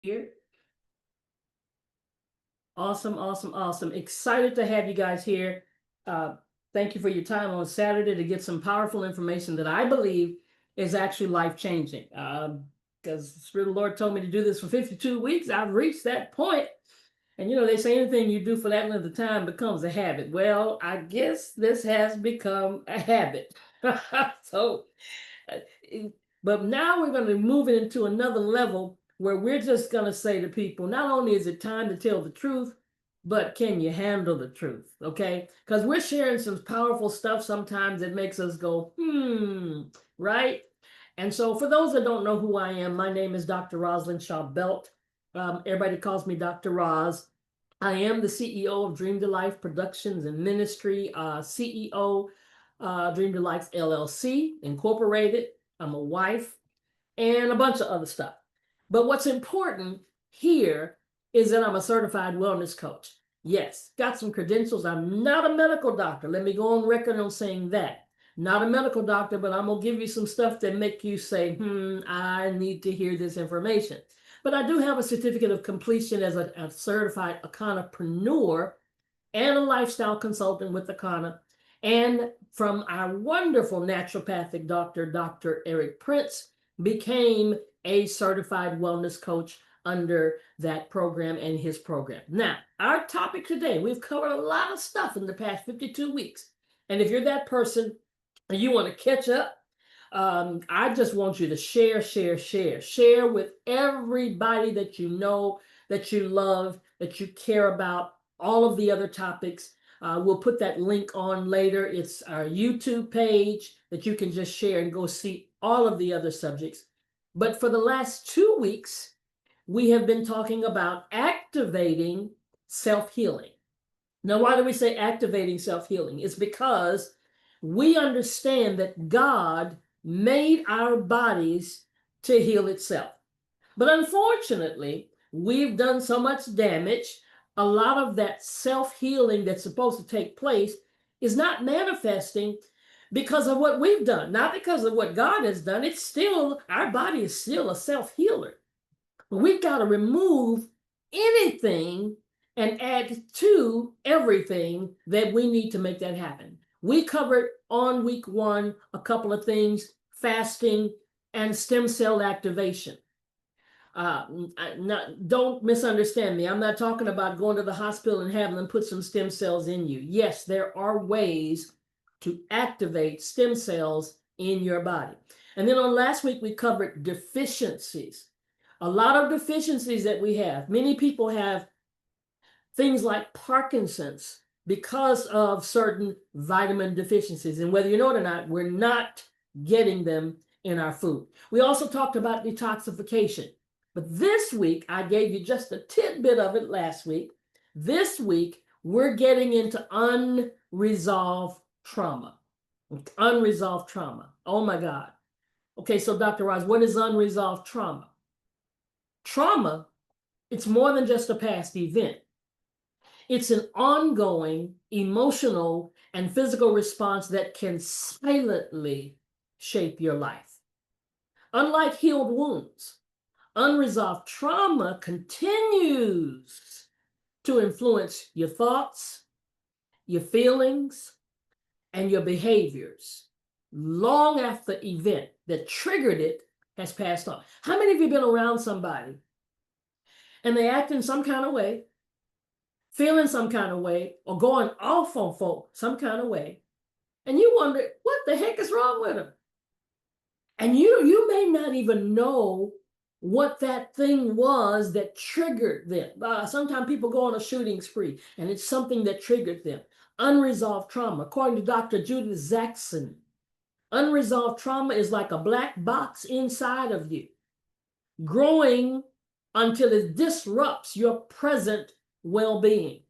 here. Awesome, awesome, awesome. Excited to have you guys here. Thank you for your time on Saturday to get some powerful information that I believe is actually life-changing. Because the Spirit of the Lord told me to do this for 52 weeks. I've reached that point. And they say anything you do for that length of time becomes a habit. Well, I guess this has become a habit. So, uh, but now we're going to move it into another level where we're just going to say to people, not only is it time to tell the truth, but can you handle the truth? Okay? Because we're sharing some powerful stuff sometimes that makes us go, right? And so for those that don't know who I am, my name is Dr. Rosalind Shaw Belt. Everybody calls me Dr. Roz. I am the CEO of Dream to Life Productions and Ministry, CEO, Dream to Life LLC, Incorporated. I'm a wife and a bunch of other stuff. But what's important here is that I'm a certified wellness coach. Yes, got some credentials. I'm not a medical doctor. Let me go on record on saying that. Not a medical doctor, but I'm going to give you some stuff that make you say, I need to hear this information. But I do have a certificate of completion as a certified Aconapreneur and a lifestyle consultant with Acana. And from our wonderful naturopathic doctor, Dr. Eric Prince, became a certified wellness coach under that program and his program. Now, our topic today, we've covered a lot of stuff in the past 52 weeks. And if you're that person and you want to catch up, I just want you to share with everybody that you know, that you love, that you care about, all of the other topics. We'll put that link on later. It's our YouTube page that you can just share and go see all of the other subjects. But for the last 2 weeks, we have been talking about activating self-healing. Now, why do we say activating self-healing? It's because we understand that God made our bodies to heal itself. But unfortunately, we've done so much damage. A lot of that self-healing that's supposed to take place is not manifesting because of what we've done, not because of what God has done. It's still, our body is still a self-healer. But we've got to remove anything and add to everything that we need to make that happen. We covered on week 1 a couple of things: fasting and stem cell activation. Don't misunderstand me. I'm not talking about going to the hospital and having them put some stem cells in you. Yes, there are ways to activate stem cells in your body. And then on last week, we covered deficiencies. A lot of deficiencies that we have. Many people have things like Parkinson's because of certain vitamin deficiencies. And whether you know it or not, we're not getting them in our food. We also talked about detoxification. But this week, I gave you just a tidbit of it last week. This week, we're getting into unresolved trauma. Unresolved trauma. Oh my God. Okay, so Dr. Roz, what is unresolved trauma? Trauma, it's more than just a past event. It's an ongoing emotional and physical response that can silently shape your life. Unlike healed wounds, unresolved trauma continues to influence your thoughts, your feelings, and your behaviors long after the event that triggered it has passed on. How many of you have been around somebody and they act in some kind of way, feeling some kind of way, or going off on folk some kind of way, and you wonder, what the heck is wrong with them? And you may not even know what that thing was that triggered them. Sometimes people go on a shooting spree, and it's something that triggered them. Unresolved trauma. According to Dr. Judith Jackson, unresolved trauma is like a black box inside of you, growing until it disrupts your present well-being.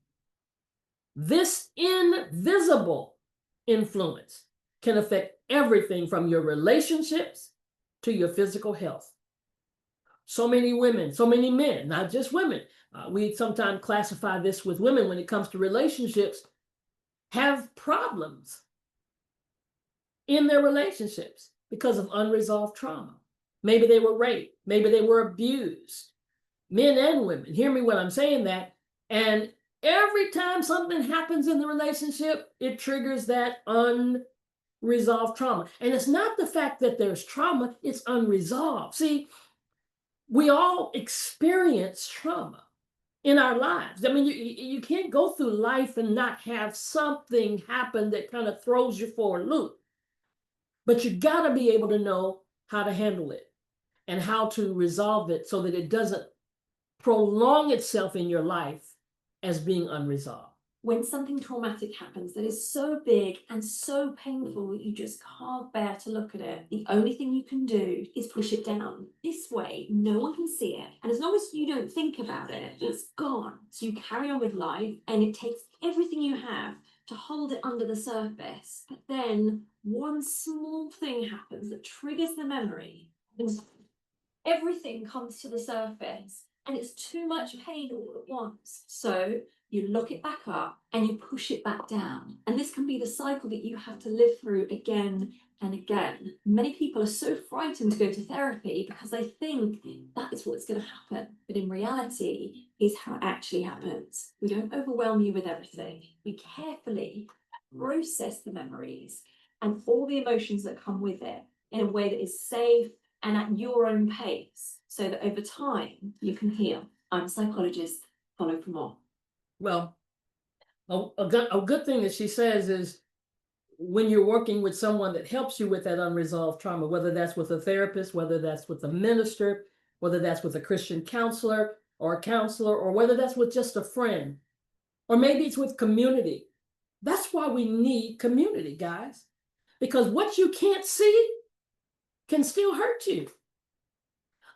This invisible influence can affect everything from your relationships to your physical health. So many women, so many men, not just women. We sometimes classify this with women when it comes to relationships, have problems in their relationships because of unresolved trauma. Maybe they were raped. Maybe they were abused. men and women. Hear me when I'm saying that. And every time something happens in the relationship, it triggers that unresolved trauma. And it's not the fact that there's trauma, it's unresolved. See, we all experience trauma in our lives. I mean, you can't go through life and not have something happen that kind of throws you for a loop. But you got to be able to know how to handle it and how to resolve it so that it doesn't prolong itself in your life as being unresolved. When something traumatic happens that is so big and so painful that you just can't bear to look at it, the only thing you can do is push it down. This way, no one can see it. And as long as you don't think about it, it's gone. So you carry on with life, and it takes everything you have to hold it under the surface. But then one small thing happens that triggers the memory, and everything comes to the surface, and it's too much pain all at once. So you look it back up and you push it back down. And this can be the cycle that you have to live through again and again. Many people are so frightened to go to therapy because they think that is what's going to happen. But in reality, is how it actually happens. We don't overwhelm you with everything. We carefully process the memories and all the emotions that come with it in a way that is safe and at your own pace, so that over time you can heal. I'm a psychologist. Follow for more. Well, a good thing that she says is when you're working with someone that helps you with that unresolved trauma, whether that's with a therapist, whether that's with a minister, whether that's with a Christian counselor, or whether that's with just a friend, or maybe it's with community. That's why we need community, guys, because what you can't see can still hurt you.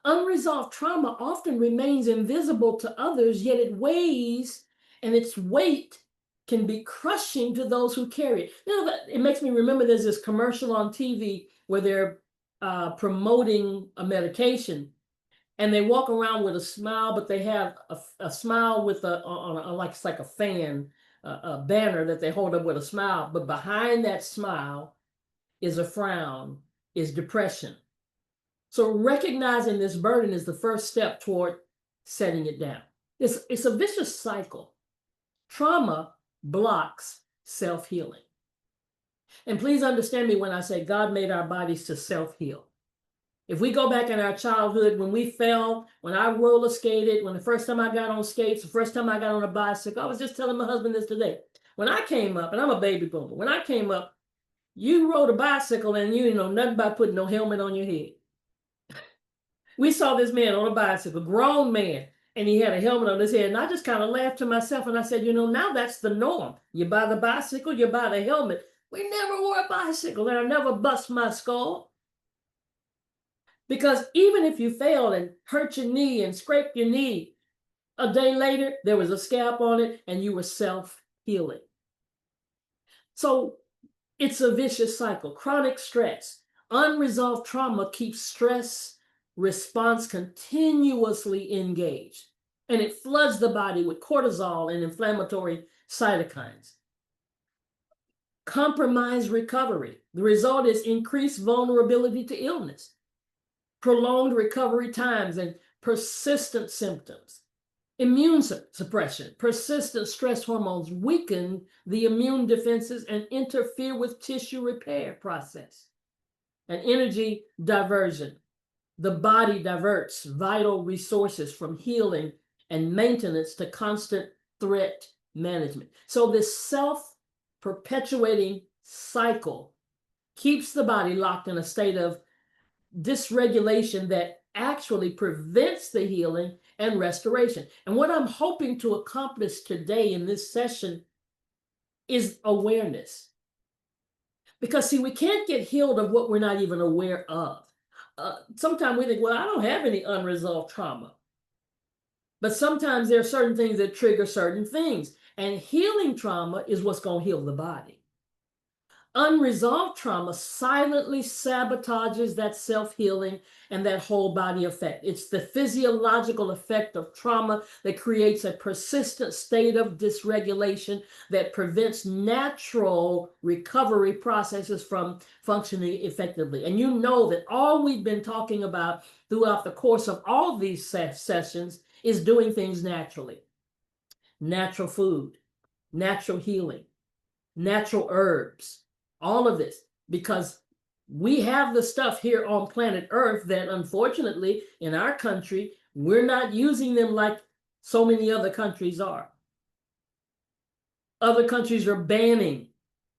Unresolved trauma often remains invisible to others, yet it weighs, and its weight can be crushing to those who carry it. You know, it makes me remember there's this commercial on TV where they're promoting a medication, and they walk around with a smile, but they have a smile with like it's like a fan, a banner that they hold up with a smile, but behind that smile is a frown, is depression. So recognizing this burden is the first step toward setting it down. It's a vicious cycle. Trauma blocks self-healing. And please understand me when I say God made our bodies to self-heal. If we go back in our childhood, when we fell, when I roller skated, when the first time I got on skates, the first time I got on a bicycle, I was just telling my husband this today. When I came up, and I'm a baby boomer, when I came up, you rode a bicycle and you know nothing about putting no helmet on your head. We saw this man on a bicycle, grown man, and he had a helmet on his head. And I just kind of laughed to myself and I said, you know, now that's the norm. You buy the bicycle, you buy the helmet. We never wore a bicycle and I never bust my skull. Because even if you failed and hurt your knee and scraped your knee, a day later, there was a scalp on it and you were self-healing. So it's a vicious cycle. Chronic stress, unresolved trauma keeps stress response continuously engaged, and it floods the body with cortisol and inflammatory cytokines. Compromised recovery. The result is increased vulnerability to illness, prolonged recovery times, and persistent symptoms. Immune suppression. Persistent stress hormones weaken the immune defenses and interfere with tissue repair process. And energy diversion. The body diverts vital resources from healing and maintenance to constant threat management. So this self-perpetuating cycle keeps the body locked in a state of dysregulation that actually prevents the healing and restoration. And what I'm hoping to accomplish today in this session is awareness. Because see, we can't get healed of what we're not even aware of. Sometimes we think, well, I don't have any unresolved trauma. But sometimes there are certain things that trigger certain things. And healing trauma is what's going to heal the body. Unresolved trauma silently sabotages that self-healing and that whole body effect. It's the physiological effect of trauma that creates a persistent state of dysregulation that prevents natural recovery processes from functioning effectively. And you know that all we've been talking about throughout the course of all these sessions is doing things naturally. Natural food, natural healing, natural herbs, all of this, because we have the stuff here on planet Earth that unfortunately in our country, we're not using them like so many other countries are. Other countries are banning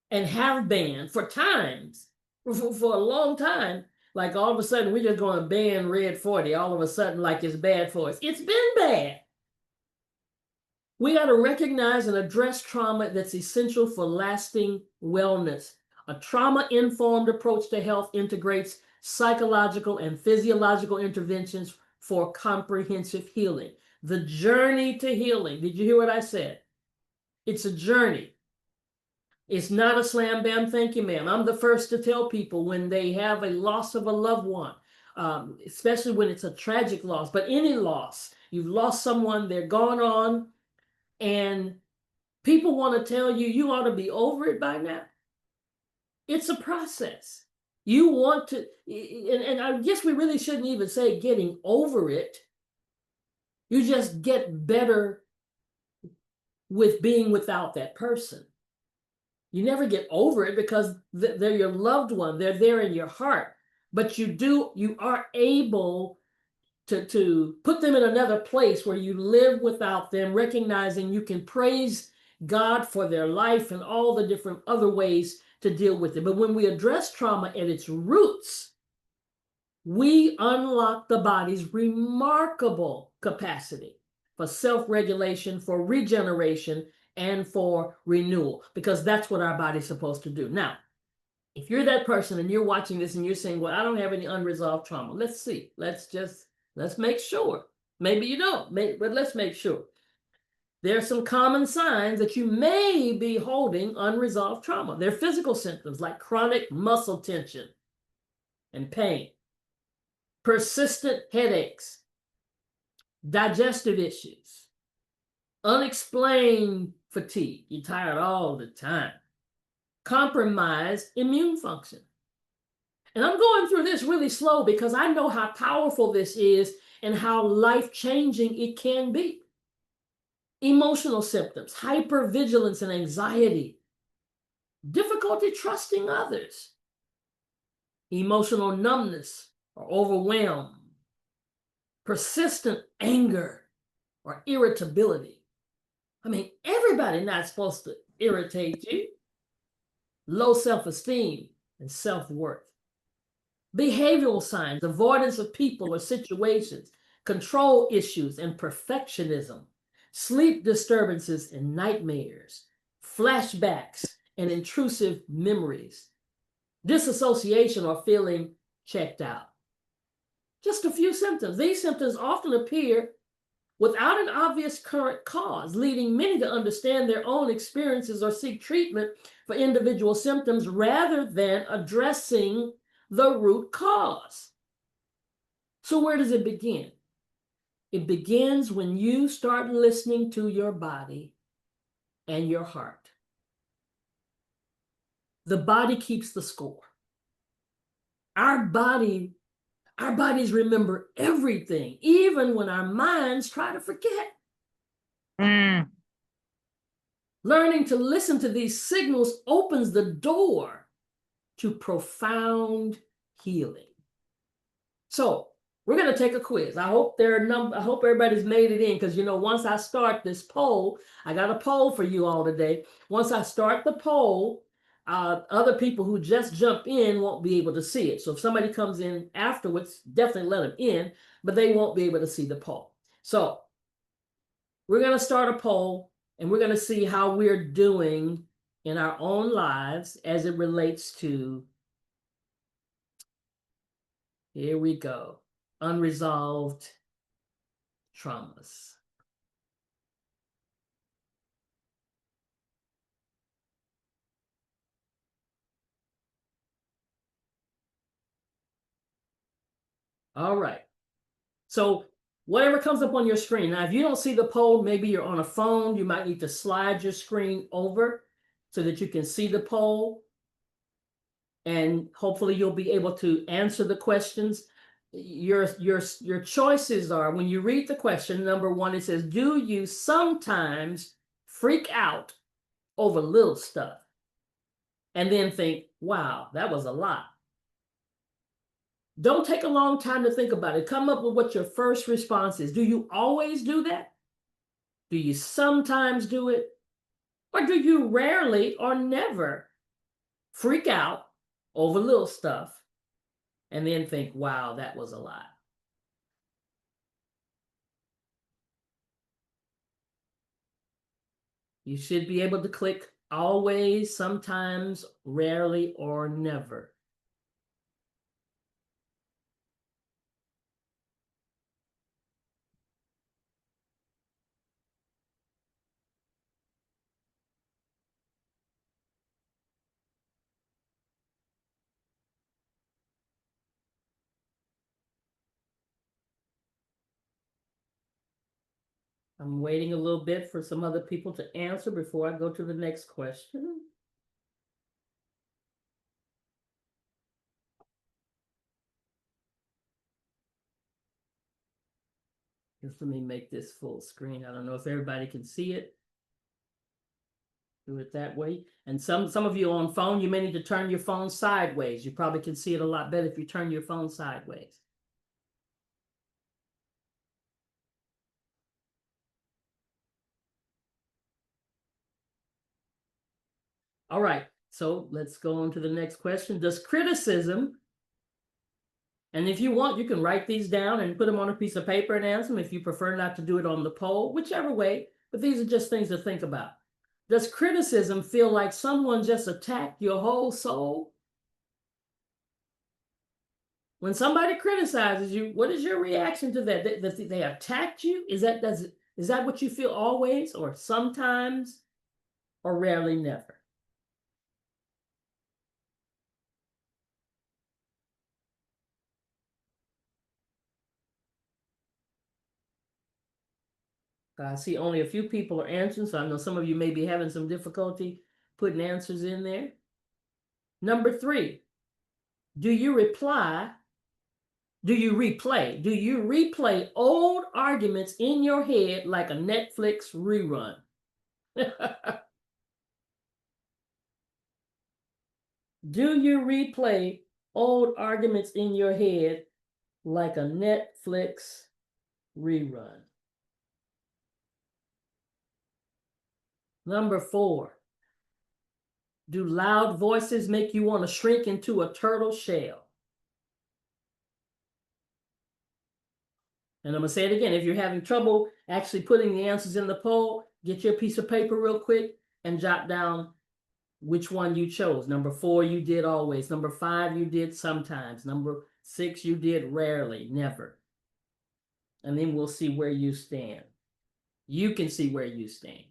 and have banned for times, for a long time. Like all of a sudden, we're just going to ban Red 40 all of a sudden, like it's bad for us. It's been bad. We got to recognize and address trauma that's essential for lasting wellness. A trauma-informed approach to health integrates psychological and physiological interventions for comprehensive healing. The journey to healing. Did you hear what I said? It's a journey. It's not a slam bam, thank you, ma'am. I'm the first to tell people when they have a loss of a loved one, especially when it's a tragic loss, but any loss, you've lost someone, they're gone on, and people want to tell you, you ought to be over it by now. It's a process. You want to, and I guess we really shouldn't even say getting over it. You just get better with being without that person. You never get over it because they're your loved one. They're there in your heart. But you are able to put them in another place where you live without them, recognizing you can praise God for their life and all the different other ways to deal with it. But when we address trauma at its roots, we unlock the body's remarkable capacity for self-regulation, for regeneration, and for renewal, because that's what our body's supposed to do. Now, if you're that person and you're watching this and you're saying, well, I don't have any unresolved trauma, let's see. Let's make sure. Maybe you don't, but let's make sure. There are some common signs that you may be holding unresolved trauma. There are physical symptoms like chronic muscle tension and pain, persistent headaches, digestive issues, unexplained fatigue. You're tired all the time. Compromised immune function. And I'm going through this really slow because I know how powerful this is and how life-changing it can be. Emotional symptoms, hypervigilance and anxiety, difficulty trusting others, emotional numbness or overwhelm, persistent anger or irritability. I mean, everybody's not supposed to irritate you. Low self-esteem and self-worth. Behavioral signs, avoidance of people or situations, control issues and perfectionism, sleep disturbances and nightmares, flashbacks and intrusive memories, disassociation or feeling checked out. Just a few symptoms. These symptoms often appear without an obvious current cause, leading many to understand their own experiences or seek treatment for individual symptoms rather than addressing the root cause. So where does it begin? It begins when you start listening to your body and your heart. The body keeps the score. Our bodies remember everything, even when our minds try to forget. Learning to listen to these signals opens the door to profound healing. So we're going to take a quiz. I hope everybody's made it in, because once I start this poll, I got a poll for you all today. Once I start the poll, other people who just jump in won't be able to see it. So if somebody comes in afterwards, definitely let them in, but they won't be able to see the poll. So we're going to start a poll, and we're going to see how we're doing in our own lives as it relates to, here we go, unresolved traumas. All right. So whatever comes up on your screen. Now, if you don't see the poll, maybe you're on a phone, you might need to slide your screen over so that you can see the poll. And hopefully you'll be able to answer the questions. your choices are, when you read the question, number one, it says, do you sometimes freak out over little stuff? And then think, wow, that was a lot. Don't take a long time to think about it. Come up with what your first response is. Do you always do that? Do you sometimes do it? Or do you rarely or never freak out over little stuff and then think, wow, that was a lot? You should be able to click always, sometimes, rarely, or never. I'm waiting a little bit for some other people to answer before I go to the next question. Just let me make this full screen. I don't know if everybody can see it. Do it that way. And some of you on phone, you may need to turn your phone sideways. You probably can see it a lot better if you turn your phone sideways. All right, so let's go on to the next question. Does criticism, and if you want, you can write these down and put them on a piece of paper and answer them if you prefer not to do it on the poll, whichever way, but these are just things to think about. Does criticism feel like someone just attacked your whole soul? When somebody criticizes you, what is your reaction to that? That they attacked you? Is that what you feel always, or sometimes, or rarely, never? I see only a few people are answering, so I know some of you may be having some difficulty putting answers in there. Number 3, do you replay old arguments in your head like a Netflix rerun? Do you replay old arguments in your head like a Netflix rerun? Number 4, do loud voices make you want to shrink into a turtle shell? And I'm going to say it again. If you're having trouble actually putting the answers in the poll, get your piece of paper real quick and jot down which one you chose. Number 4, you did always. Number 5, you did sometimes. Number 6, you did rarely, never. And then we'll see where you stand. You can see where you stand.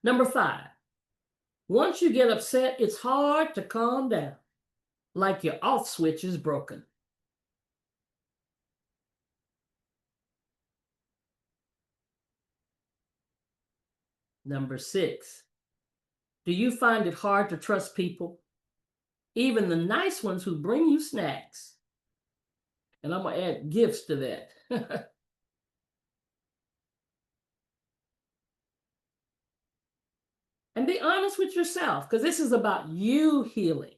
Number 5, once you get upset, it's hard to calm down, like your off switch is broken. Number 6, do you find it hard to trust people, even the nice ones who bring you snacks? And I'm going to add gifts to that. And be honest with yourself, because this is about you healing.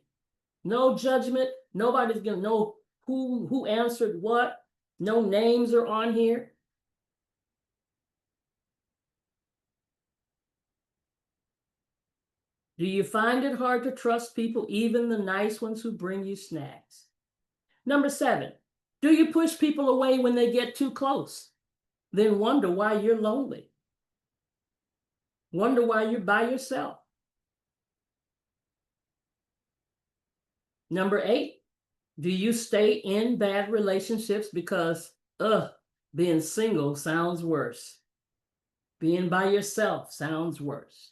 No judgment. Nobody's going to know who answered what. No names are on here. Do you find it hard to trust people, even the nice ones who bring you snacks? Number 7, do you push people away when they get too close? Then wonder why you're lonely. Wonder why you're by yourself. Number 8, do you stay in bad relationships because, being single sounds worse? Being by yourself sounds worse.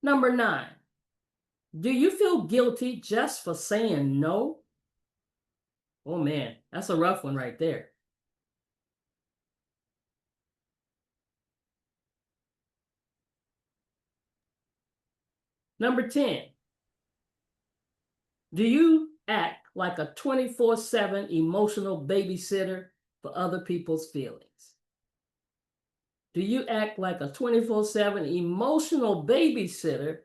Number 9, do you feel guilty just for saying no? Oh man, that's a rough one right there. Number 10, Do you act like a 24/7 emotional babysitter for other people's feelings? Do you act like a 24/7 emotional babysitter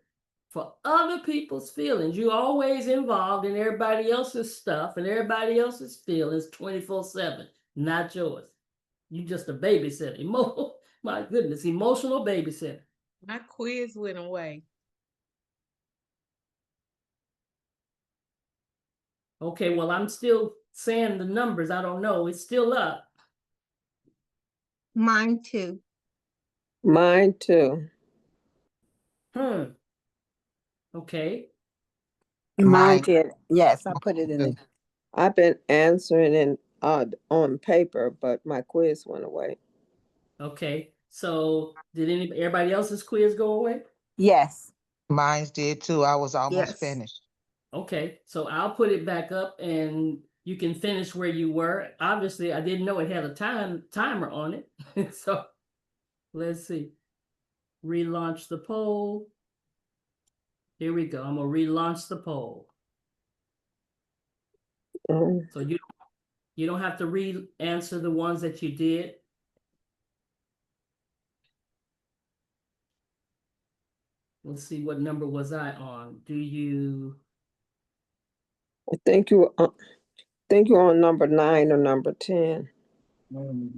for other people's feelings? You always involved in everybody else's stuff and everybody else's feelings 24/7, not yours. You just a babysitter. My goodness, emotional babysitter. My quiz went away. Okay, well, I'm still saying the numbers. I don't know. It's still up. Mine too. Mine too. Okay. Mine Mine. did. Yes, I put it in the. I've been answering in on paper, but my quiz went away. Okay. So did everybody else's quiz go away? Yes. Mine did too. I was almost Yes. finished. Okay, so I'll put it back up and you can finish where you were. Obviously, I didn't know it had a timer on it. So let's see. Relaunch the poll. Here we go. I'm gonna relaunch the poll. So you don't have to re-answer the ones that you did. Let's see, what number was I on? Do you? I think you're on number 9 or number 10.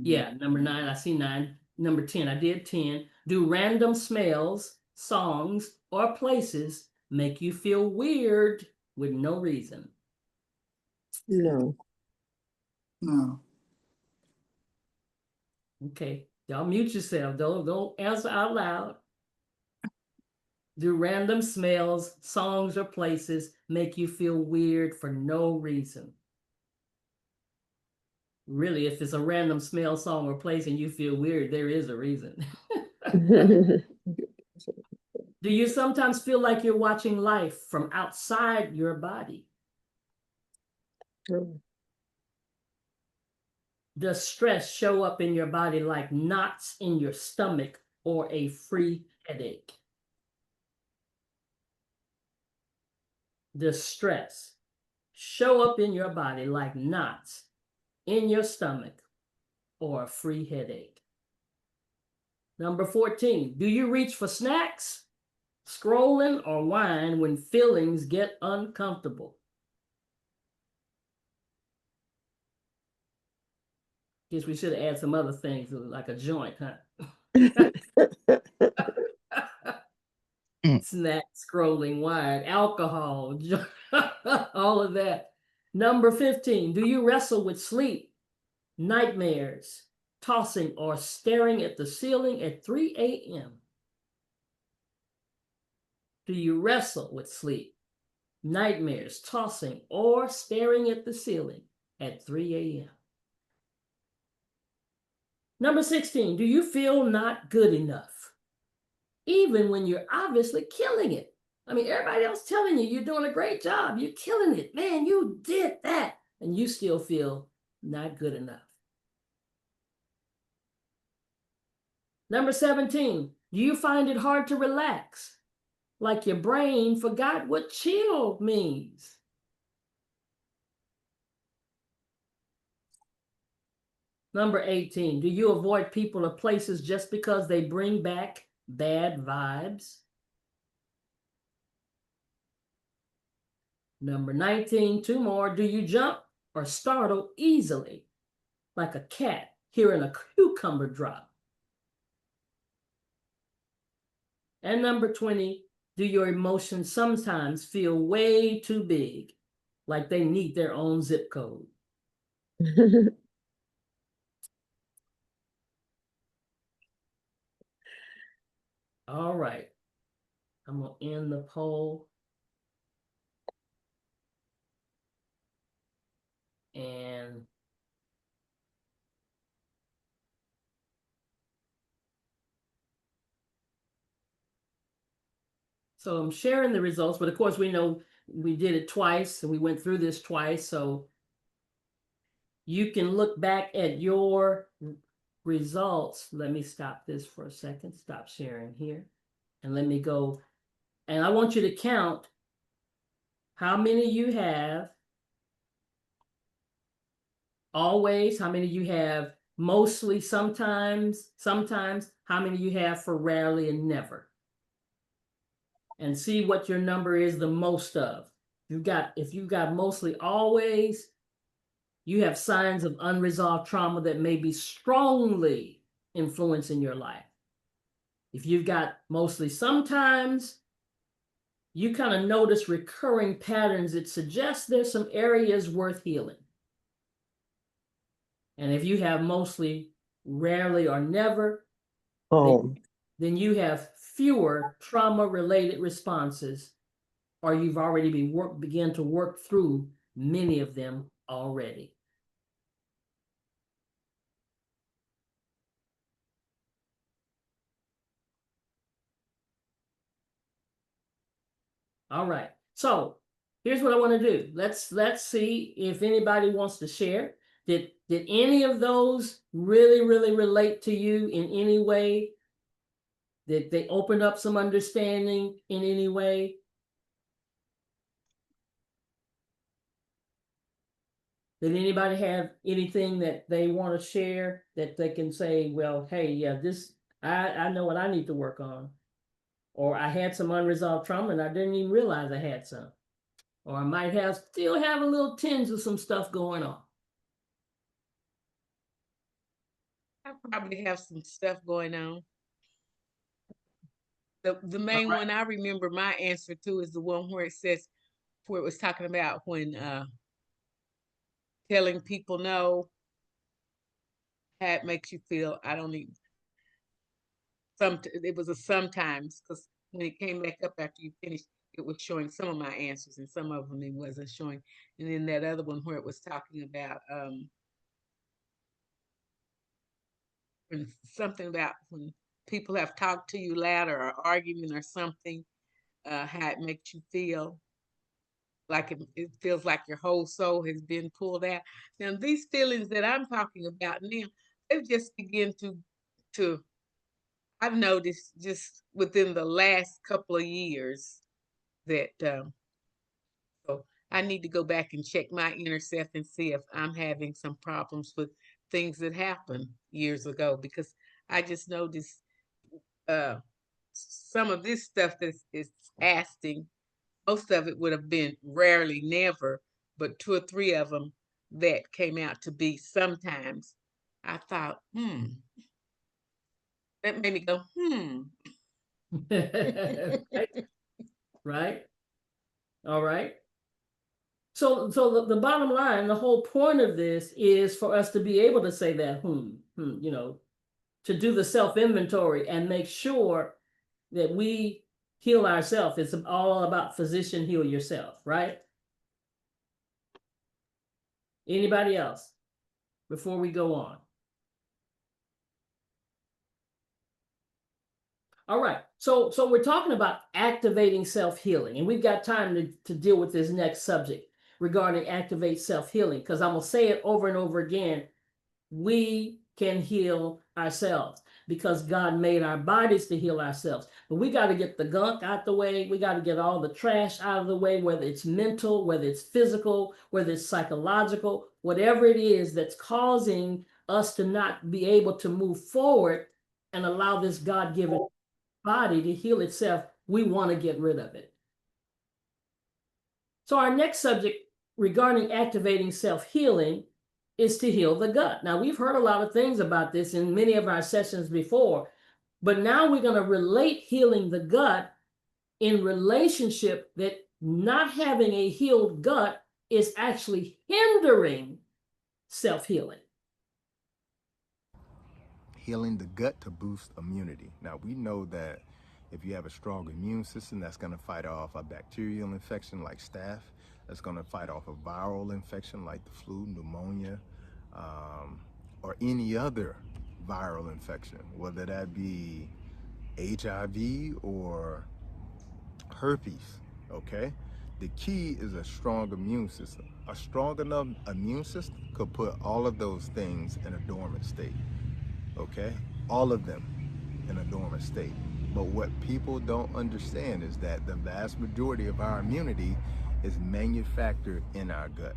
Yeah, number 9. I see 9. Number 10. I did 10. Do random smells, songs, or places make you feel weird with no reason? No. No. Okay, y'all mute yourself. Don't answer out loud. Do random smells, songs, or places make you feel weird for no reason? Really, if it's a random smell, song, or place and you feel weird, there is a reason. Do you sometimes feel like you're watching life from outside your body? Does stress show up in your body like knots in your stomach or a free headache? Does stress show up in your body like knots in your stomach or a free headache? Number 14, do you reach for snacks, scrolling, or wine when feelings get uncomfortable? Guess we should add some other things like a joint, huh? Snack, scrolling, wine, alcohol, all of that. Number 15, do you wrestle with sleep, nightmares, tossing, or staring at the ceiling at 3 a.m.? Do you wrestle with sleep, nightmares, tossing, or staring at the ceiling at 3 a.m.? Number 16, do you feel not good enough, even when you're obviously killing it? I mean, everybody else telling you you're doing a great job, you're killing it, man, you did that, and you still feel not good enough. Number 17, do you find it hard to relax, like your brain forgot what chill means? Number 18, do you avoid people or places just because they bring back bad vibes? Number 19, 2 more, do you jump or startle easily, like a cat hearing a cucumber drop? And number 20, do your emotions sometimes feel way too big, like they need their own zip code? All right, I'm gonna end the poll. And so I'm sharing the results, but of course we know we did it twice and we went through this twice. So you can look back at your results. Let me stop this for a second, stop sharing here. And let me go. And I want you to count how many you have always, how many you have mostly, sometimes, how many you have for rarely and never. And see what your number is the most of. If you've got mostly always, you have signs of unresolved trauma that may be strongly influencing your life. If you've got mostly sometimes, you kind of notice recurring patterns that suggest there's some areas worth healing. And if you have mostly rarely or never, then you have fewer trauma-related responses, or you've already begun to work through many of them already. All right, so here's what I want to do. Let's see if anybody wants to share. Did any of those really relate to you in any way? Did they open up some understanding in any way? Did anybody have anything that they want to share that they can say, well, hey, yeah, this, I know what I need to work on. Or I had some unresolved trauma and I didn't even realize I had some. Or I might still have a little tinge of some stuff going on. I probably have some stuff going on. The main one I remember my answer to is the one where it was talking about when telling people no, how it makes you feel. I don't even, it was a sometimes, because when it came back up after you finished, it was showing some of my answers and some of them it wasn't showing. And then that other one where it was talking about something about when people have talked to you loud or are arguing or something, how it makes you feel. Like it feels like your whole soul has been pulled out. Now these feelings that I'm talking about now, they've just begun to I've noticed just within the last couple of years that so I need to go back and check my inner self and see if I'm having some problems with things that happened years ago, because I just noticed some of this stuff that is asking, most of it would have been rarely, never, but 2 or 3 of them that came out to be sometimes. I thought, that made me go, Right. All right. So the bottom line, the whole point of this is for us to be able to say that, you know, to do the self-inventory and make sure that we heal ourselves. It's all about physician heal yourself, right? Anybody else before we go on? All right, so we're talking about activating self-healing, and we've got time to deal with this next subject regarding activate self-healing, because I'm gonna say it over and over again. We can heal ourselves because God made our bodies to heal ourselves. But we got to get the gunk out the way. We got to get all the trash out of the way, whether it's mental, whether it's physical, whether it's psychological, whatever it is that's causing us to not be able to move forward and allow this God-given body to heal itself. We want to get rid of it. So our next subject regarding activating self-healing is to heal the gut. Now, we've heard a lot of things about this in many of our sessions before, but now we're going to relate healing the gut in relationship that not having a healed gut is actually hindering self-healing. Healing the gut to boost immunity. Now, we know that if you have a strong immune system, that's going to fight off a bacterial infection like staph. That's going to fight off a viral infection like the flu, pneumonia, or any other viral infection, whether that be HIV or herpes, okay? The key is a strong immune system. A strong enough immune system could put all of those things in a dormant state, okay? All of them in a dormant state. But what people don't understand is that the vast majority of our immunity is manufactured in our gut.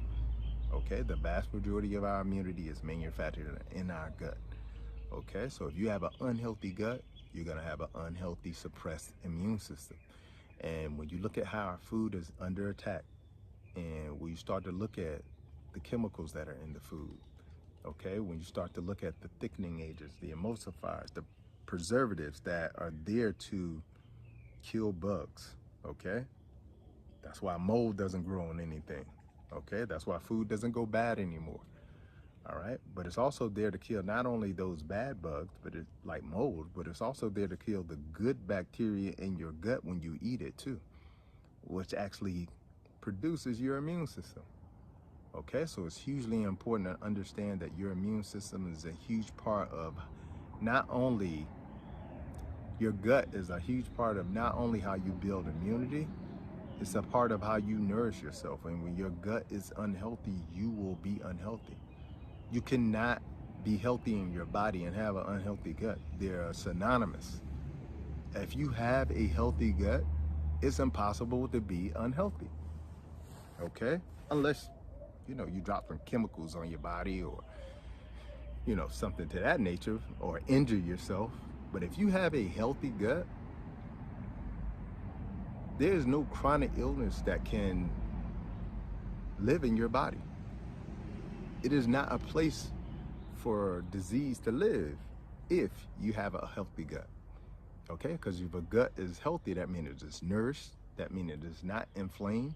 Okay, the vast majority of our immunity is manufactured in our gut. Okay, so if you have an unhealthy gut, you're gonna have an unhealthy, suppressed immune system. And when you look at how our food is under attack, and when you start to look at the chemicals that are in the food, okay, when you start to look at the thickening agents, the emulsifiers, the preservatives that are there to kill bugs, okay? That's why mold doesn't grow on anything, okay? That's why food doesn't go bad anymore, all right? But it's also there to kill not only those bad bugs, but it's like mold, but it's also there to kill the good bacteria in your gut when you eat it too, which actually produces your immune system. Okay, so it's hugely important to understand that your immune system is a huge part of not only your gut is a huge part of not only how you build immunity, it's a part of how you nourish yourself. And when your gut is unhealthy, you will be unhealthy. You cannot be healthy in your body and have an unhealthy gut. They're synonymous. If you have a healthy gut, it's impossible to be unhealthy. Okay, unless you drop some chemicals on your body or, something to that nature, or injure yourself. But if you have a healthy gut, there's no chronic illness that can live in your body. It is not a place for disease to live if you have a healthy gut. Okay, because if a gut is healthy, that means it is nourished, that means it is not inflamed.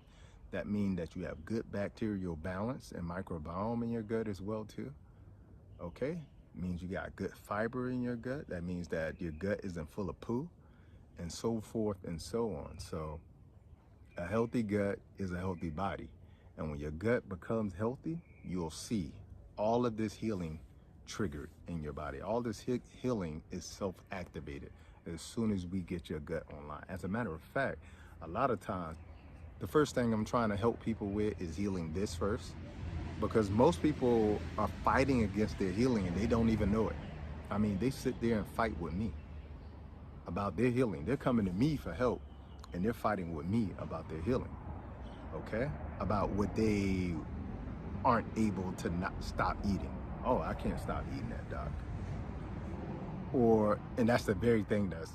That means that you have good bacterial balance and microbiome in your gut as well too. Okay, it means you got good fiber in your gut. That means that your gut isn't full of poo, and so forth and so on. So a healthy gut is a healthy body. And when your gut becomes healthy, you'll see all of this healing triggered in your body. All this healing is self-activated as soon as we get your gut online. As a matter of fact, a lot of times, the first thing I'm trying to help people with is healing this first, because most people are fighting against their healing and they don't even know it. I mean, they sit there and fight with me about their healing. They're coming to me for help and they're fighting with me about their healing, okay? About what they aren't able to not stop eating. Oh, I can't stop eating that, doc. And that's the very thing that's,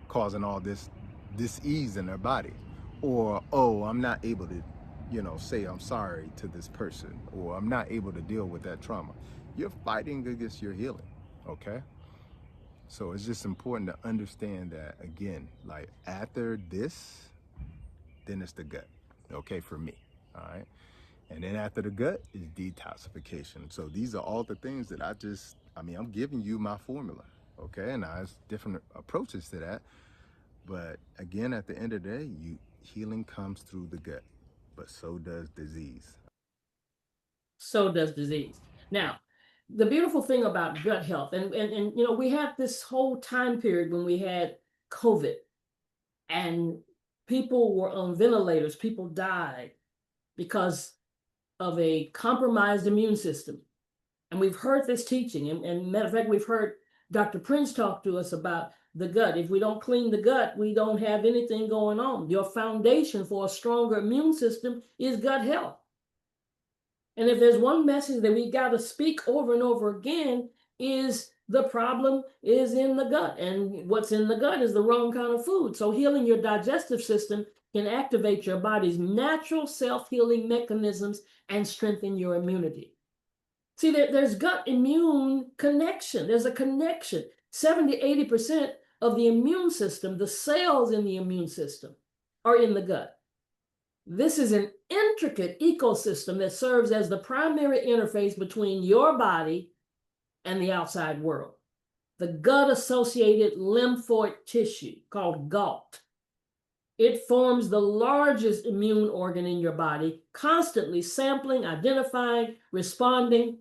causing all this dis-ease in their body. Or, oh, I'm not able to, say I'm sorry to this person, or I'm not able to deal with that trauma. You're fighting against your healing, okay? So it's just important to understand that, again, like after this, then it's the gut, okay, for me, all right? And then after the gut is detoxification. So these are all the things that I'm giving you my formula, okay? And there's different approaches to that. But again, at the end of the day, healing comes through the gut, but so does disease. So does disease. Now, the beautiful thing about gut health, and we had this whole time period when we had COVID, and people were on ventilators, people died because of a compromised immune system. And we've heard this teaching, and matter of fact, we've heard Dr. Prince talk to us about the gut. If we don't clean the gut, we don't have anything going on. Your foundation for a stronger immune system is gut health. And if there's one message that we got to speak over and over again, is the problem is in the gut. And what's in the gut is the wrong kind of food. So healing your digestive system can activate your body's natural self-healing mechanisms and strengthen your immunity. See, there's gut immune connection. There's a connection. 70–80% of the immune system, the cells in the immune system, are in the gut. This is an intricate ecosystem that serves as the primary interface between your body and the outside world. The gut-associated lymphoid tissue, called GALT. It forms the largest immune organ in your body, constantly sampling, identifying, responding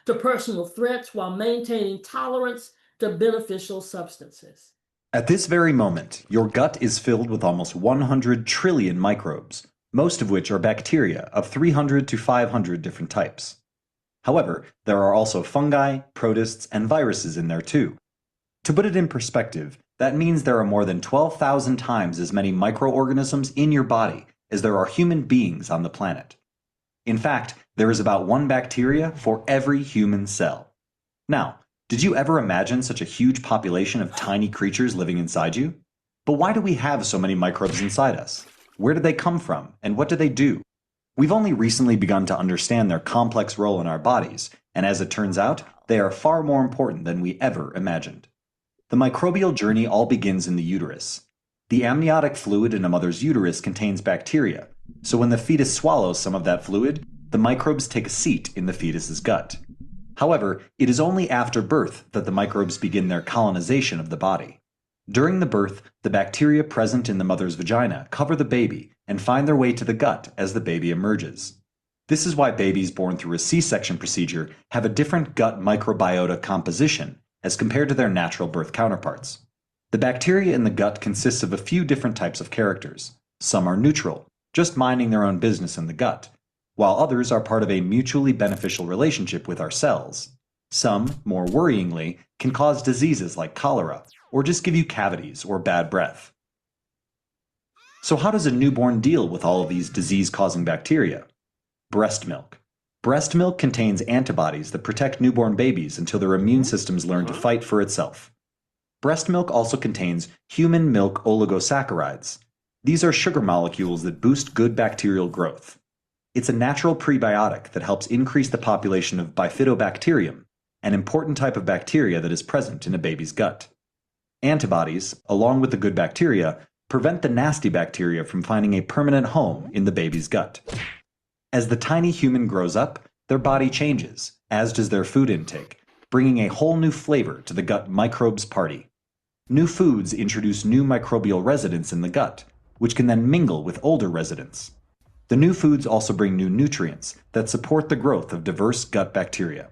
to personal threats while maintaining tolerance to beneficial substances. At this very moment, your gut is filled with almost 100 trillion microbes, most of which are bacteria of 300 to 500 different types. However, there are also fungi, protists, and viruses in there too. To put it in perspective, that means there are more than 12,000 times as many microorganisms in your body as there are human beings on the planet. In fact, there is about 1 bacteria for every human cell. Now, did you ever imagine such a huge population of tiny creatures living inside you? But why do we have so many microbes inside us? Where did they come from, and what do they do? We've only recently begun to understand their complex role in our bodies, and as it turns out, they are far more important than we ever imagined. The microbial journey all begins in the uterus. The amniotic fluid in a mother's uterus contains bacteria, so when the fetus swallows some of that fluid, the microbes take a seat in the fetus's gut. However, it is only after birth that the microbes begin their colonization of the body. During the birth, the bacteria present in the mother's vagina cover the baby and find their way to the gut as the baby emerges. This is why babies born through a C-section procedure have a different gut microbiota composition as compared to their natural birth counterparts. The bacteria in the gut consists of a few different types of characters. Some are neutral, just minding their own business in the gut, while others are part of a mutually beneficial relationship with our cells. Some, more worryingly, can cause diseases like cholera, or just give you cavities or bad breath. So how does a newborn deal with all of these disease-causing bacteria? Breast milk. Breast milk contains antibodies that protect newborn babies until their immune systems learn to fight for itself. Breast milk also contains human milk oligosaccharides. These are sugar molecules that boost good bacterial growth. It's a natural prebiotic that helps increase the population of Bifidobacterium, an important type of bacteria that is present in a baby's gut. Antibodies, along with the good bacteria, prevent the nasty bacteria from finding a permanent home in the baby's gut. As the tiny human grows up, their body changes, as does their food intake, bringing a whole new flavor to the gut microbes party. New foods introduce new microbial residents in the gut, which can then mingle with older residents. The new foods also bring new nutrients that support the growth of diverse gut bacteria.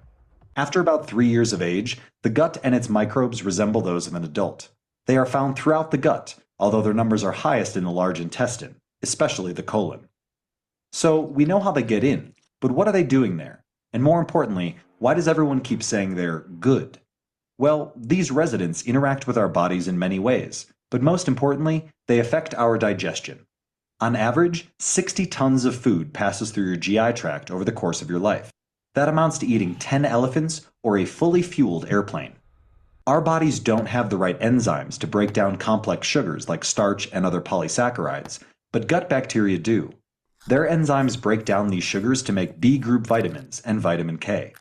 After about 3 years of age, the gut and its microbes resemble those of an adult. They are found throughout the gut, although their numbers are highest in the large intestine, especially the colon. So we know how they get in, but what are they doing there? And more importantly, why does everyone keep saying they're good? Well, these residents interact with our bodies in many ways, but most importantly, they affect our digestion. On average, 60 tons of food passes through your GI tract over the course of your life. That amounts to eating 10 elephants or a fully fueled airplane. Our bodies don't have the right enzymes to break down complex sugars like starch and other polysaccharides, but gut bacteria do. Their enzymes break down these sugars to make B group vitamins and vitamin K.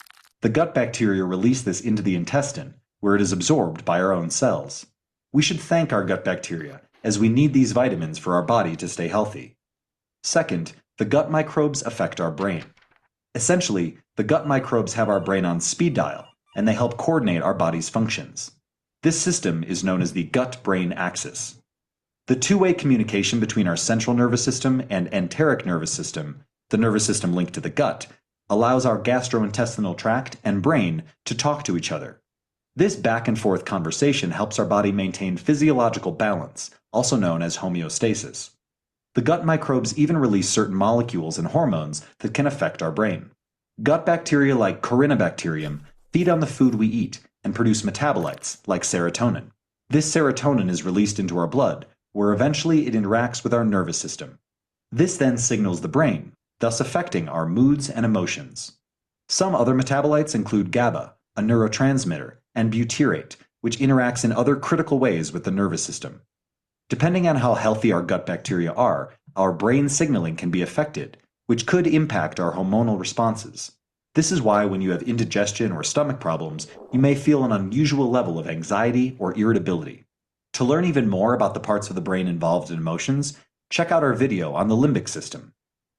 The gut bacteria release this into the intestine, where it is absorbed by our own cells. We should thank our gut bacteria, as we need these vitamins for our body to stay healthy. Second, the gut microbes affect our brain. Essentially, the gut microbes have our brain on speed dial, and they help coordinate our body's functions. This system is known as the gut-brain axis. The two-way communication between our central nervous system and enteric nervous system, the nervous system linked to the gut, allows our gastrointestinal tract and brain to talk to each other. This back-and-forth conversation helps our body maintain physiological balance, also known as homeostasis. The gut microbes even release certain molecules and hormones that can affect our brain. Gut bacteria like Corynebacterium feed on the food we eat and produce metabolites like serotonin. This serotonin is released into our blood, where eventually it interacts with our nervous system. This then signals the brain, thus affecting our moods and emotions. Some other metabolites include GABA, a neurotransmitter, and butyrate, which interacts in other critical ways with the nervous system. Depending on how healthy our gut bacteria are, our brain signaling can be affected, which could impact our hormonal responses. This is why when you have indigestion or stomach problems, you may feel an unusual level of anxiety or irritability. To learn even more about the parts of the brain involved in emotions, check out our video on the limbic system.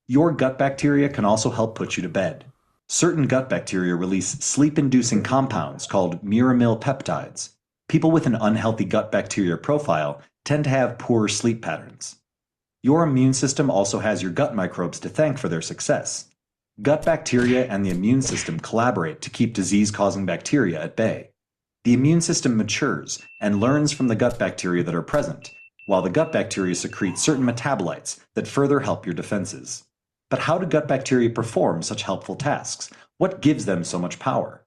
Your gut bacteria can also help put you to bed. Certain gut bacteria release sleep-inducing compounds called muramyl peptides. People with an unhealthy gut bacteria profile tend to have poor sleep patterns. Your immune system also has your gut microbes to thank for their success. Gut bacteria and the immune system collaborate to keep disease-causing bacteria at bay. The immune system matures and learns from the gut bacteria that are present, while the gut bacteria secrete certain metabolites that further help your defenses. But how do gut bacteria perform such helpful tasks? What gives them so much power?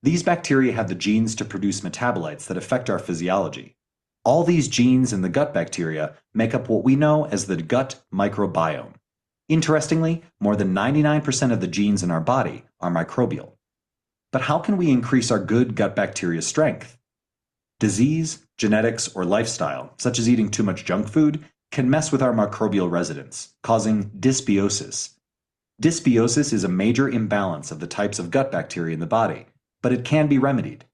These bacteria have the genes to produce metabolites that affect our physiology. All these genes in the gut bacteria make up what we know as the gut microbiome. Interestingly, more than 99% of the genes in our body are microbial. But how can we increase our good gut bacteria strength? Disease, genetics, or lifestyle, such as eating too much junk food, can mess with our microbial residence, causing dysbiosis. Dysbiosis is a major imbalance of the types of gut bacteria in the body, but it can be remedied.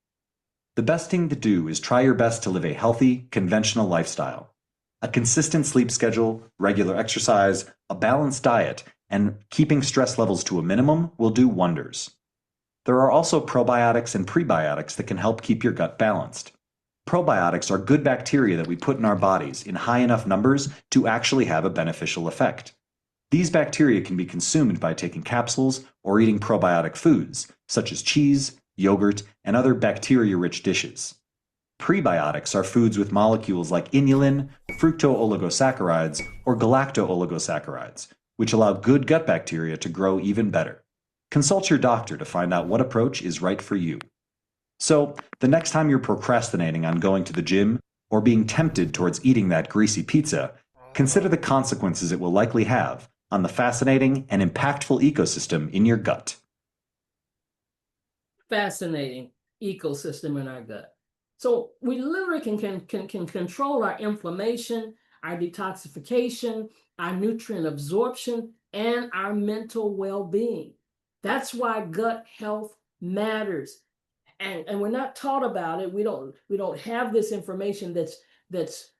The best thing to do is try your best to live a healthy, conventional lifestyle. A consistent sleep schedule, regular exercise, a balanced diet, and keeping stress levels to a minimum will do wonders. There are also probiotics and prebiotics that can help keep your gut balanced. Probiotics are good bacteria that we put in our bodies in high enough numbers to actually have a beneficial effect. These bacteria can be consumed by taking capsules or eating probiotic foods, such as cheese, yogurt, and other bacteria-rich dishes. Prebiotics are foods with molecules like inulin, fructooligosaccharides, or galactooligosaccharides, which allow good gut bacteria to grow even better. Consult your doctor to find out what approach is right for you. So, the next time you're procrastinating on going to the gym or being tempted towards eating that greasy pizza, consider the consequences it will likely have on the fascinating and impactful ecosystem in your gut. Fascinating ecosystem in our gut. So we literally can control our inflammation, our detoxification, our nutrient absorption, and our mental well-being. That's why gut health matters. And we're not taught about it. We don't have this information that's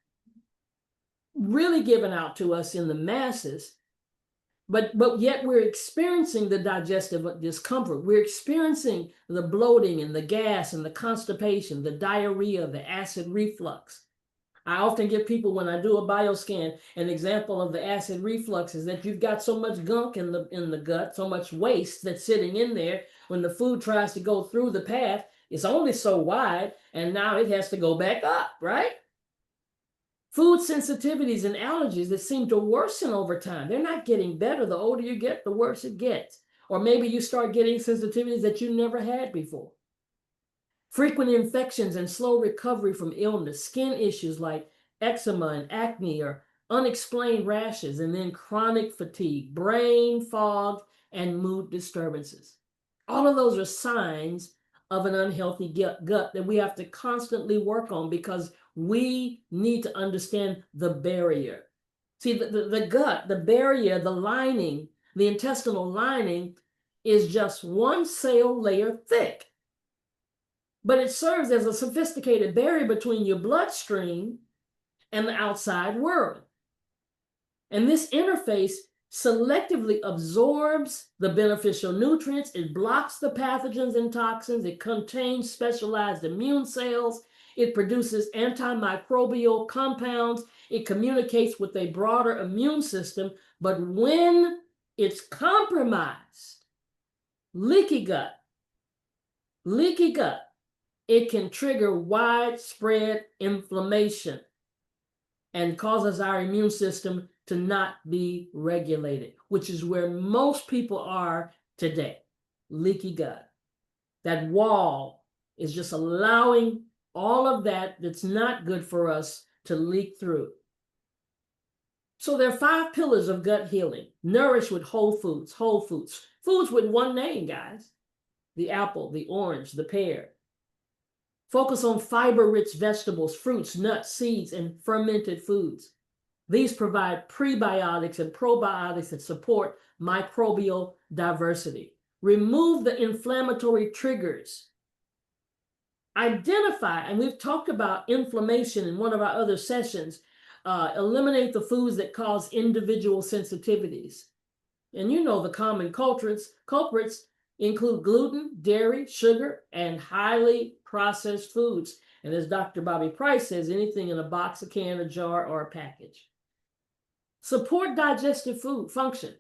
really given out to us in the masses. But yet we're experiencing the digestive discomfort. We're experiencing the bloating and the gas and the constipation, the diarrhea, the acid reflux. I often give people, when I do a bioscan, an example of the acid reflux is that you've got so much gunk in the gut, so much waste that's sitting in there. When the food tries to go through the path, it's only so wide, and now it has to go back up, right? Food sensitivities and allergies that seem to worsen over time. They're not getting better. The older you get, the worse it gets. Or maybe you start getting sensitivities that you never had before. Frequent infections and slow recovery from illness, skin issues like eczema and acne, or unexplained rashes, and then chronic fatigue, brain fog, and mood disturbances. All of those are signs of an unhealthy gut that we have to constantly work on, because we need to understand the barrier. See, the gut, the barrier, the lining, the intestinal lining is just one cell layer thick. But it serves as a sophisticated barrier between your bloodstream and the outside world. And this interface selectively absorbs the beneficial nutrients. It blocks the pathogens and toxins. It contains specialized immune cells. It produces antimicrobial compounds. It communicates with a broader immune system. But when it's compromised, leaky gut, it can trigger widespread inflammation and causes our immune system to not be regulated, which is where most people are today. Leaky gut. That wall is just allowing all of that's not good for us to leak through. So there are 5 pillars of gut healing. Nourish with whole foods. Foods with one name, guys. The apple, the orange, the pear. Focus on fiber-rich vegetables, fruits, nuts, seeds, and fermented foods. These provide prebiotics and probiotics that support microbial diversity. Remove the inflammatory triggers. Identify, and we've talked about inflammation in one of our other sessions, eliminate the foods that cause individual sensitivities. And you know the common culprits include gluten, dairy, sugar, and highly processed foods. And as Dr. Bobby Price says, anything in a box, a can, a jar, or a package. Support digestive food function.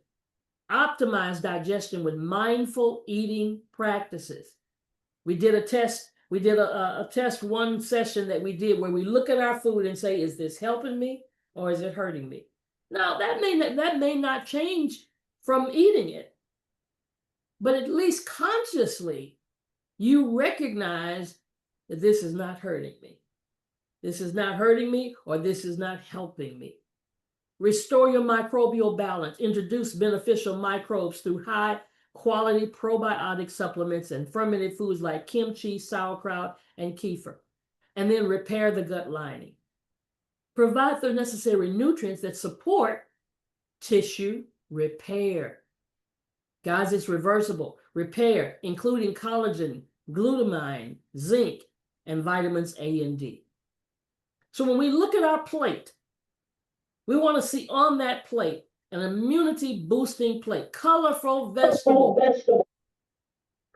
Optimize digestion with mindful eating practices. We did a test. We did a test, one session that we did where we look at our food and say, is this helping me or is it hurting me? Now, that may not change from eating it, but at least consciously, you recognize that this is not hurting me. This is not hurting me, or this is not helping me. Restore your microbial balance. Introduce beneficial microbes through high quality probiotic supplements and fermented foods like kimchi, sauerkraut, and kefir. And then repair the gut lining. Provide the necessary nutrients that support tissue repair. Guys, it's reversible. Repair, including collagen, glutamine, zinc, and vitamins A and D. So when we look at our plate, we want to see on that plate an immunity boosting plate, colorful vegetables,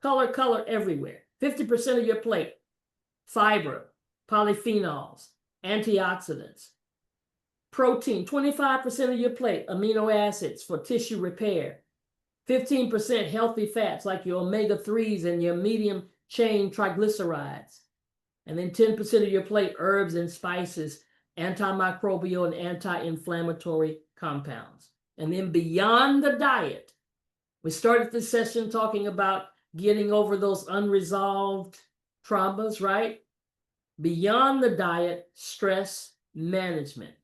color everywhere. 50% of your plate, fiber, polyphenols, antioxidants, protein, 25% of your plate, amino acids for tissue repair, 15% healthy fats like your omega-3s and your medium chain triglycerides, and then 10% of your plate, herbs and spices, antimicrobial and anti-inflammatory compounds. And then beyond the diet, we started this session talking about getting over those unresolved traumas, right? Beyond the diet, stress management.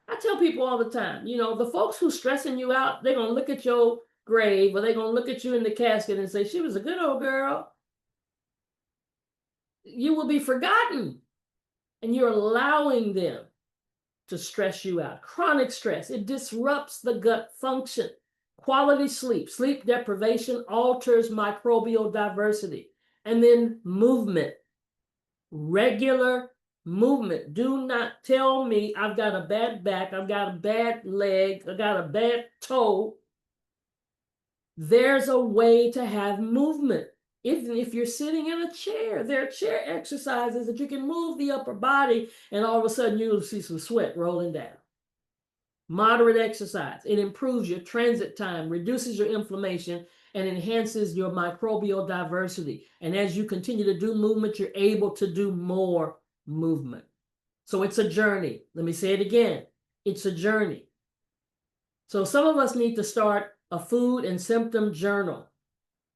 I tell people all the time, you know, the folks who stressing you out, they're going to look at your grave, or they're going to look at you in the casket and say, she was a good old girl. You will be forgotten. And you're allowing them to stress you out. Chronic stress, it disrupts the gut function. Quality sleep, sleep deprivation alters microbial diversity. And then movement, regular movement. Do not tell me I've got a bad back, I've got a bad leg, I got a bad toe. There's a way to have movement. Even if you're sitting in a chair, there are chair exercises that you can move the upper body, and all of a sudden you'll see some sweat rolling down. Moderate exercise. It improves your transit time, reduces your inflammation, and enhances your microbial diversity. And as you continue to do movement, you're able to do more movement. So it's a journey. Let me say it again. It's a journey. So some of us need to start a food and symptom journal.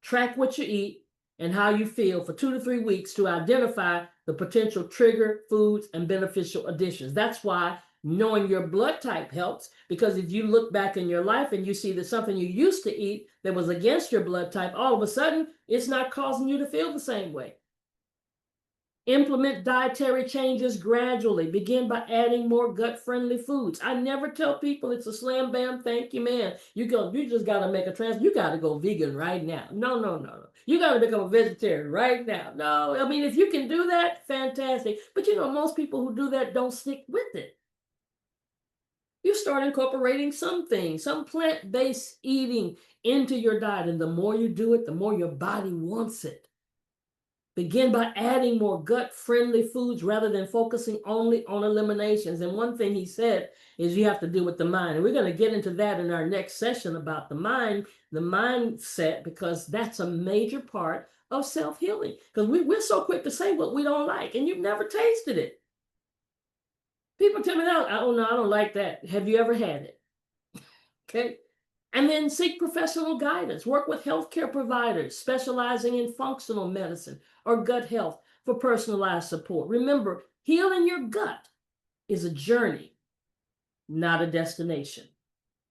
Track what you eat and how you feel for 2 to 3 weeks to identify the potential trigger foods and beneficial additions. That's why knowing your blood type helps, because if you look back in your life and you see that something you used to eat that was against your blood type, all of a sudden it's not causing you to feel the same way. Implement dietary changes gradually. Begin by adding more gut-friendly foods. I never tell people it's a slam bam, thank you, man. You just gotta make a you gotta go vegan right now. No. You gotta become a vegetarian right now. No, I mean, if you can do that, fantastic. But you know, most people who do that don't stick with it. You start incorporating some things, some plant-based eating into your diet, and the more you do it, the more your body wants it. Begin by adding more gut-friendly foods rather than focusing only on eliminations. And one thing he said is you have to deal with the mind. And we're going to get into that in our next session about the mind, the mindset, because that's a major part of self-healing. Because we're so quick to say what we don't like, and you've never tasted it. People tell me now, oh no, I don't like that. Have you ever had it? Okay. And then seek professional guidance. Work with healthcare providers specializing in functional medicine or gut health for personalized support. Remember, healing your gut is a journey, not a destination.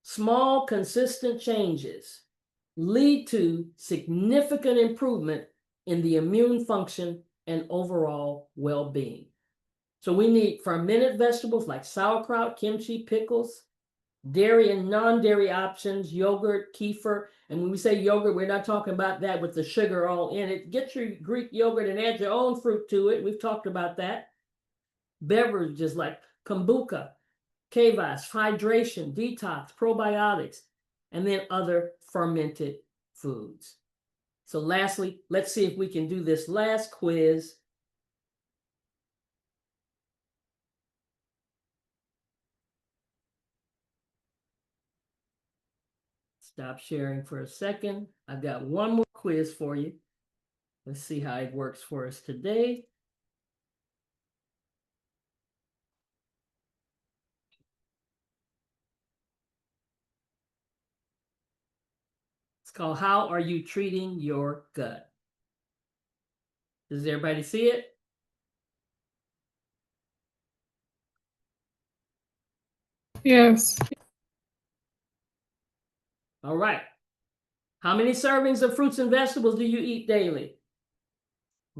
Small, consistent changes lead to significant improvement in the immune function and overall well-being. So we need fermented vegetables like sauerkraut, kimchi, pickles, dairy and non-dairy options, yogurt, kefir. And when we say yogurt, we're not talking about that with the sugar all in it. Get your Greek yogurt and add your own fruit to it. We've talked about that. Beverages like kombucha, kvass, hydration, detox, probiotics, and then other fermented foods. So lastly, let's see if we can do this last quiz. Stop sharing for a second. I've got one more quiz for you. Let's see how it works for us today. It's called How Are You Treating Your Gut? Does everybody see it? Yes. All right. How many servings of fruits and vegetables do you eat daily?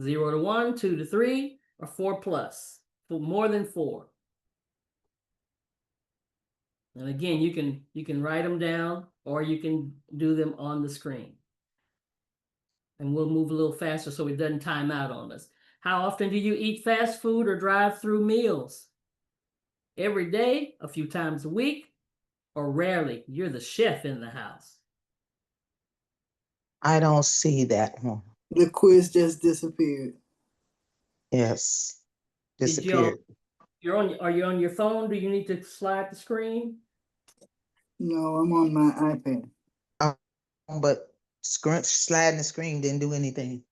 0 to 1, 2 to 3, or 4 plus? For more than 4. And again, you can write them down or you can do them on the screen. And we'll move a little faster so it doesn't time out on us. How often do you eat fast food or drive-through meals? Every day, a few times a week, or rarely? You're the chef in the house. I don't see that one. The quiz just disappeared. Yes. Did Disappeared. are you on your phone? Do you need to slide the screen? No, I'm on my iPad. But sliding the screen didn't do anything.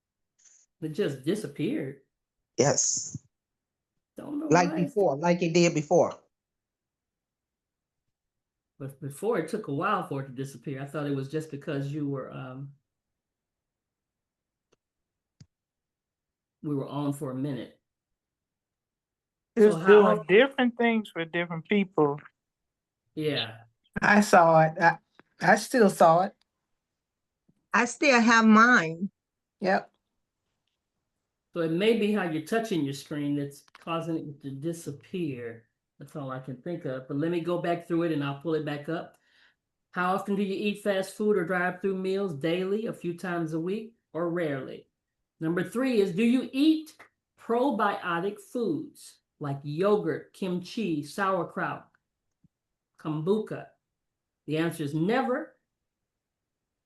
It just disappeared. Yes. Don't know Like why. before, like it did before. But before it took a while for it to disappear. I thought it was just because you were we were on for a minute. It's So how doing often- different things for different people. Yeah. I saw it. I still saw it. I still have mine. Yep. So it may be how you're touching your screen that's causing it to disappear. That's all I can think of. But let me go back through it and I'll pull it back up. How often do you eat fast food or drive-through meals? Daily, a few times a week, or rarely? Number 3 is, do you eat probiotic foods like yogurt, kimchi, sauerkraut, kombucha? The answer is never.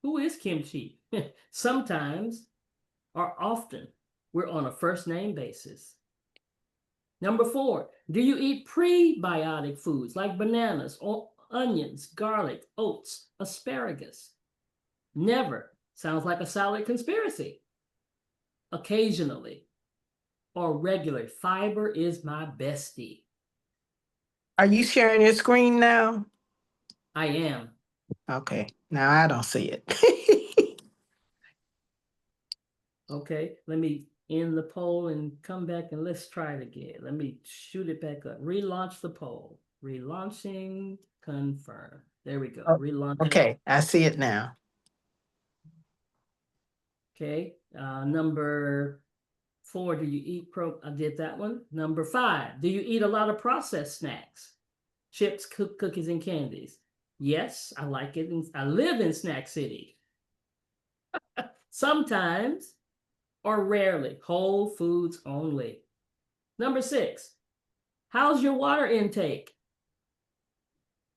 Who is kimchi? Sometimes or often. We're on a first name basis. Number 4, do you eat prebiotic foods like bananas, onions, garlic, oats, asparagus? Never. Sounds like a solid conspiracy. Occasionally or regularly. Fiber is my bestie. Are you sharing your screen now? I am. Okay. Now I don't see it. Okay, let me end the poll and come back and let's try it again. Let me shoot it back up. Relaunch the poll. Relaunching, confirm. There we go. Oh, Relaunch. Okay, I see it now. Okay, number 4, do you eat I did that one. Number 5, do you eat a lot of processed snacks? Chips, cookies, and candies? Yes, I like it. I live in Snack City. Sometimes or rarely. Whole foods only. Number 6, how's your water intake?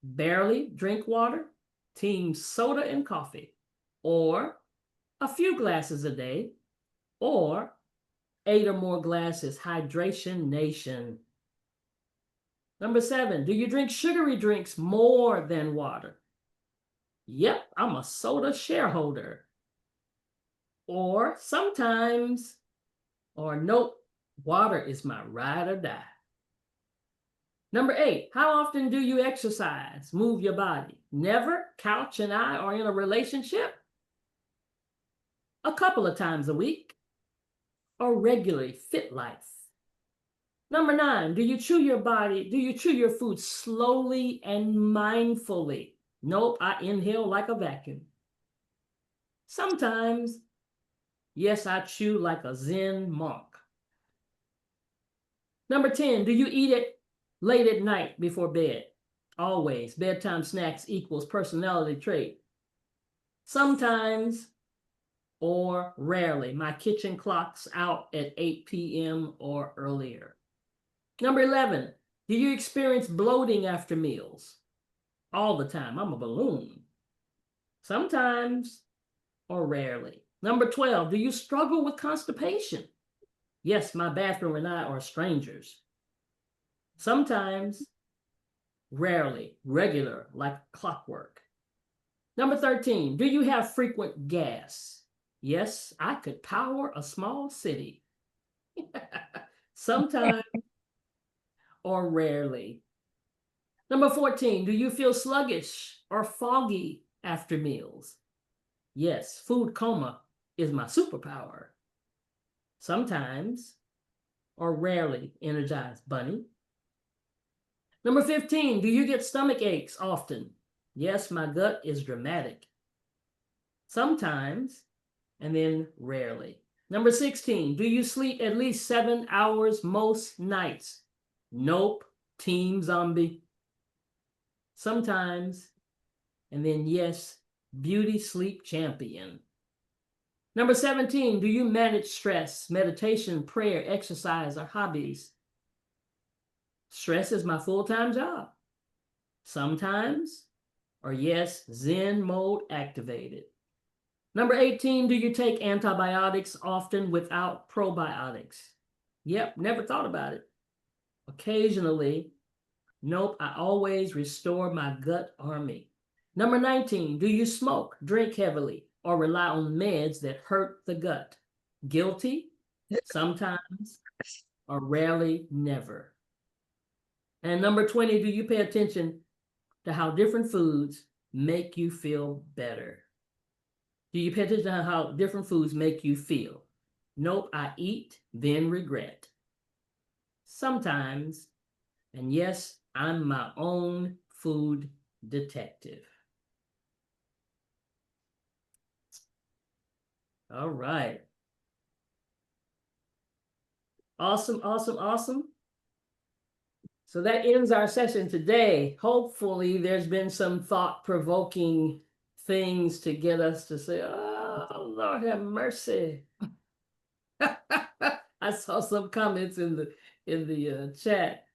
Barely drink water, team soda and coffee, or a few glasses a day, or 8 or more glasses, hydration nation. Number 7, do you drink sugary drinks more than water? Yep, I'm a soda shareholder. Or sometimes, or nope, water is my ride or die. Number 8, how often do you exercise, move your body? Never, couch and I are in a relationship? A couple of times a week, or regularly, fit life? Number 9, do you chew your food slowly and mindfully? Nope, I inhale like a vacuum. Sometimes, yes, I chew like a Zen monk. Number 10, do you eat it late at night before bed? Always, bedtime snacks equals personality trait. Sometimes or rarely, my kitchen clock's out at 8 p.m. or earlier. Number 11, do you experience bloating after meals? All the time, I'm a balloon. Sometimes or rarely. Number 12, do you struggle with constipation? Yes, my bathroom and I are strangers. Sometimes, rarely, regular, like clockwork. Number 13, do you have frequent gas? Yes, I could power a small city. Sometimes or rarely. Number 14, do you feel sluggish or foggy after meals? Yes, food coma is my superpower. Sometimes or rarely energized bunny. Number 15, do you get stomach aches often? Yes, my gut is dramatic. Sometimes, and then rarely. Number 16, do you sleep at least 7 hours most nights? Nope, team zombie. Sometimes, and then yes, beauty sleep champion. Number 17, do you manage stress, meditation, prayer, exercise, or hobbies? Stress is my full-time job. Sometimes, or yes, Zen mode activated. Number 18, do you take antibiotics often without probiotics? Yep, never thought about it. Occasionally. Nope, I always restore my gut army. Number 19, do you smoke, drink heavily, or rely on meds that hurt the gut? Guilty, sometimes, or rarely, never. And number 20, do you pay attention to how different foods make you feel better? Do you pay attention to how different foods make you feel? Nope, I eat, then regret. Sometimes, and yes, I'm my own food detective. All right. Awesome, awesome, awesome. So that ends our session today. Hopefully there's been some thought-provoking things to get us to say, oh, Lord have mercy. I saw some comments in the chat.